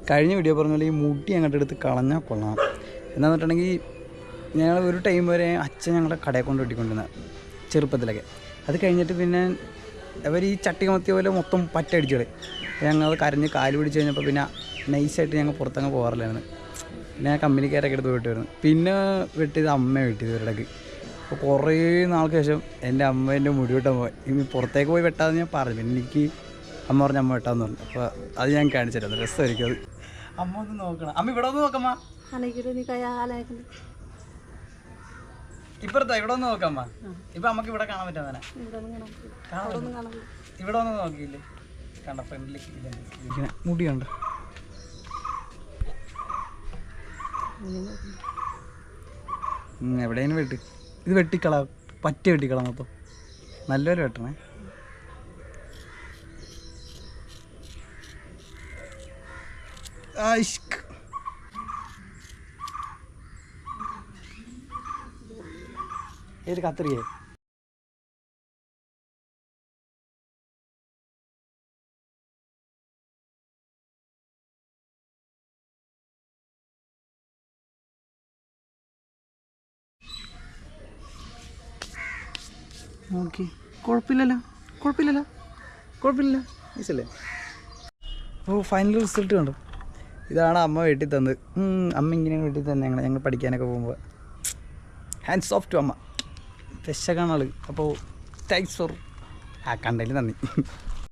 കഴിഞ്ഞ വീഡിയോ പറഞ്ഞ പോലെ ഈ മുടി അങ്ങോട്ട് എടുത്ത് കളഞ്ഞാൽ കൊള്ളാം. എന്താണെന്ന് വെച്ചിട്ടുണ്ടെങ്കിൽ ഞങ്ങൾ ഒരു ടൈം വരെ അച്ഛൻ ഞങ്ങളുടെ കടയെ കൊണ്ട് വെട്ടിക്കൊണ്ടിരുന്നത് ചെറുപ്പത്തിലൊക്കെ. അത് കഴിഞ്ഞിട്ട് പിന്നെ അവർ ഈ ചട്ടി കമത്തിയ പോലെ മൊത്തം പറ്റടിച്ചു കളി. ഞങ്ങൾ കരഞ്ഞ് കാല് പിടിച്ച് കഴിഞ്ഞപ്പോൾ പിന്നെ നൈസായിട്ട് ഞങ്ങൾ പുറത്തങ്ങ് പോകാറില്ലായിരുന്നു. പിന്നെ ഞാൻ കമ്പനിക്കാരൊക്കെ എടുത്ത് പോയിട്ട് വരുന്നു. പിന്നെ വെട്ടിയത് അമ്മ വെട്ടിയത് ഇവരുടെക്ക്. അപ്പോൾ കുറേ നാൾക്ക് ശേഷം എൻ്റെ അമ്മ എൻ്റെ മുടി വെട്ടാൻ പോയി. ഇനി പുറത്തേക്ക് പോയി വെട്ടാമെന്ന് ഞാൻ പറഞ്ഞു. പിന്നെ എനിക്ക് അമ്മ പറഞ്ഞ അമ്മ വെട്ടാമെന്ന് പറഞ്ഞു. അപ്പോൾ അത് ഞാൻ കാണിച്ചു തരാം. രസമായിരിക്കും അത്. അമ്മ ഒന്ന് നോക്കണം. അമ്മ ഇവിടെ ഒന്ന് നോക്കമ്മ. ഇപ്പുറത്താ ഇവിടെ ഒന്ന് നോക്കാമ്മ. ഇപ്പം നമുക്ക് ഇവിടെ കാണാൻ പറ്റാൻ തന്നെ ഇവിടെ ഒന്ന് നോക്കിയില്ലേ? കണ്ട ഫ്രണ്ടിലേക്ക് മുടിയുണ്ട്. എവിടെയും വെട്ടി ഇത് വെട്ടിക്കള പറ്റ വെട്ടിക്കളാം മൊത്തം. നല്ലൊരു വെട്ടണേ. ഏത് കത്രികയെ? നോക്കി കുഴപ്പമില്ലല്ലോ ഈസല്ലേ. അപ്പോൾ ഫൈനൽ റിസൾട്ട് കണ്ടു. ഇതാണ് അമ്മ വീട്ടിൽ തന്നത്. അമ്മ ഇങ്ങനെ വീട്ടിൽ തന്നെ ഞങ്ങൾ പഠിക്കാനൊക്കെ പോകുമ്പോൾ. ഹാൻഡ്സ് ഓഫ് ടു അമ്മ. രക്ഷ കാണാൾ. അപ്പോൾ താങ്ക്സ് ഫോർ കണ്ടതിൽ നന്ദി.